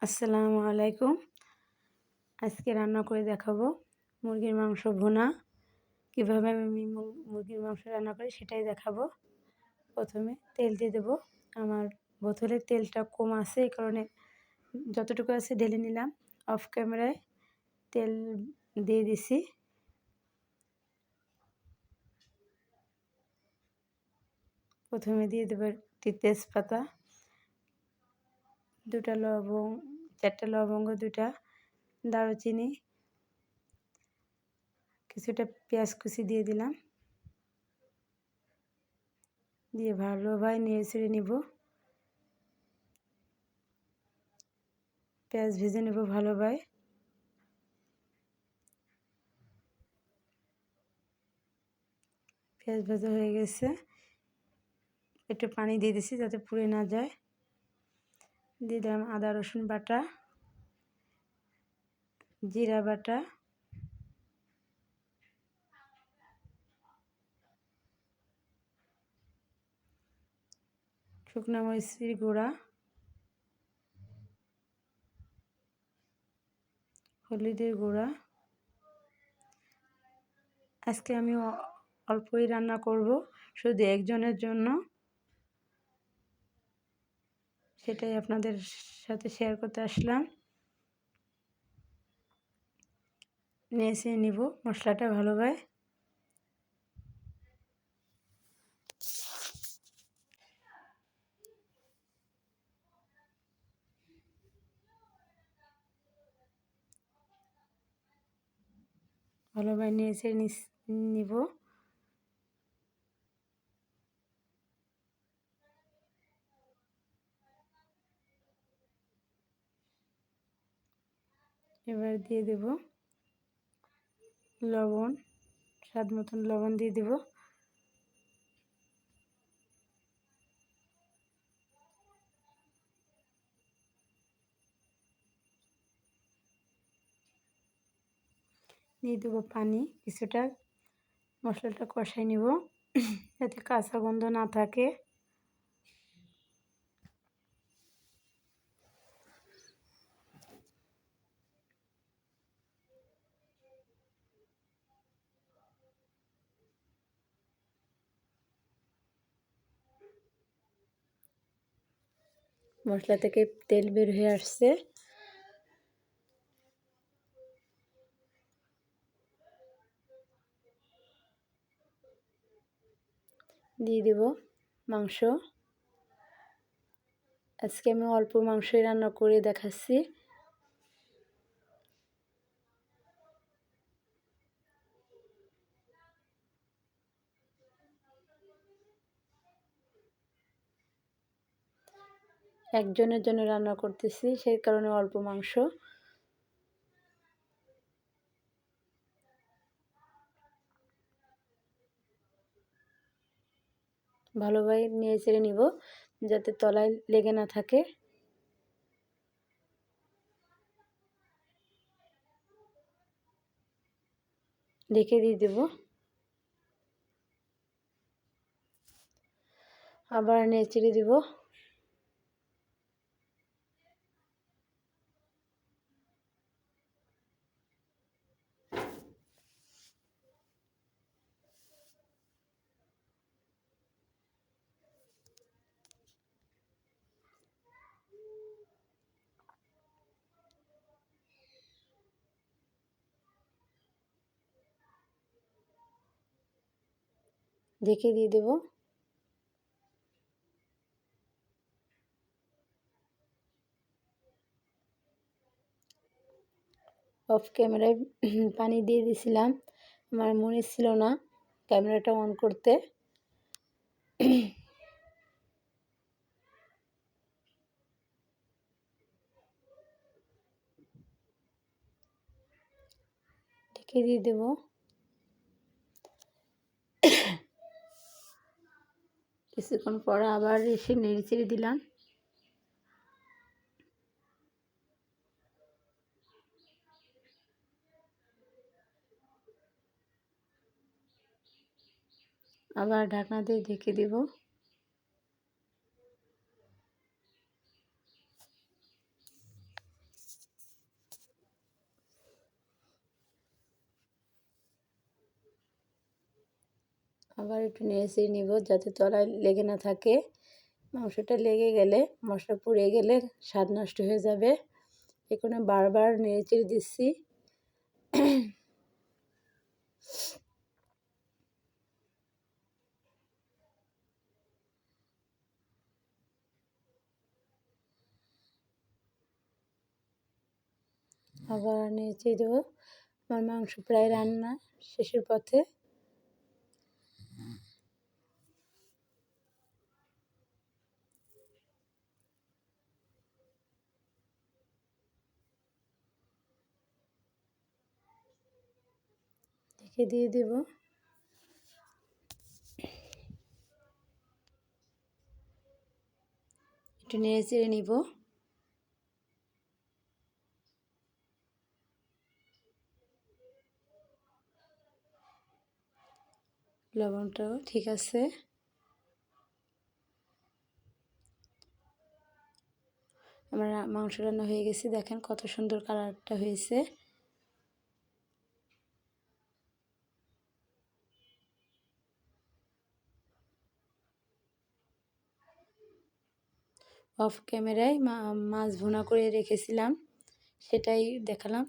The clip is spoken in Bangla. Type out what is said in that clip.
আসসালামু আলাইকুম। আজকে রান্না করে দেখাবো মুরগির মাংস ভুনা। কীভাবে আমি মুরগির মাংস রান্না করি সেটাই দেখাবো। প্রথমে তেল দিয়ে দেবো। আমার বোতলের তেলটা কম আছে, এই কারণে যতটুকু আছে ঢেলে নিলাম। অফ ক্যামেরায় তেল দিয়ে দিছি। প্রথমে দিয়ে দেবো একটি তেজপাতা, 2টা লবঙ্গ, 4টা লবঙ্গ, 2টা দারুচিনি, কিছুটা পেঁয়াজ কুচি দিয়ে দিলাম। দিয়ে ভালোভাবে নেড়ে নিব। পেঁয়াজ ভেজে নেব ভালোভাবে। পেঁয়াজ ভাজা হয়ে গেছে, একটু পানি দিয়ে দিছি যাতে পুড়ে না যায়। দিয়ে দিলাম আদা রসুন বাটা, জিরা বাটা, শুকনো মরিচের গুঁড়া, হলুদের গুঁড়া। আজকে আমি অল্পই রান্না করব, শুধু একজনের জন্য, সেটাই আপনাদের সাথে শেয়ার করতে আসলাম। নেড়ে নিব মশলাটা ভালোভাবে। ভালোভাবে নেড়ে নিব। এবার দিয়ে দেব লবণ, স্বাদ মতন লবণ দিয়ে দেব। দিয়ে দেবো পানি কিছুটা। মশলাটা কষাই নিব যাতে কাঁচা গন্ধ না থাকে। মশলা থেকে তেল বের হয়ে আসছে। দিয়ে দেব মাংস। আজকে আমি অল্প মাংসই রান্না করে দেখাচ্ছি। একজনের জন্য রান্না করতেছি, সেই কারণে অল্প মাংস। ভালোভাবে নেড়ে নিব যাতে তলায় লেগে না থাকে। ঢেকে দিয়ে দেব। আবার নেড়ে দিব। ঢেকে দিয়ে দেব। অফ ক্যামেরায় পানি দিয়ে দিয়েছিলাম, আমার মনে ছিল না ক্যামেরাটা অন করতে। ঢেকে দিয়ে দেব। কিছুক্ষণ পর আবার এসে নেড়ে দিলাম। আবার ঢাকনা দিয়ে ঢেকে দেব। আবার একটু নেড়ে নিব যাতে তলায় লেগে না থাকে। মাংসটা লেগে গেলে, মশলা পুড়ে গেলে স্বাদ নষ্ট হয়ে যাবে। এখানে বারবার নেড়ে দিচ্ছি। আবার নেড়ে দেবো। আমার মাংস প্রায় রান্না শেষের পথে। ঢেকে দিয়ে দেব। একটু নেড়ে নিব। লবণটাও ঠিক আছে। আমার মাংস রান্না হয়ে গেছে, দেখেন কত সুন্দর কালারটা হয়েছে। অফ ক্যামেরায় মাছ ভুনা করে রেখেছিলাম, সেটাই দেখালাম।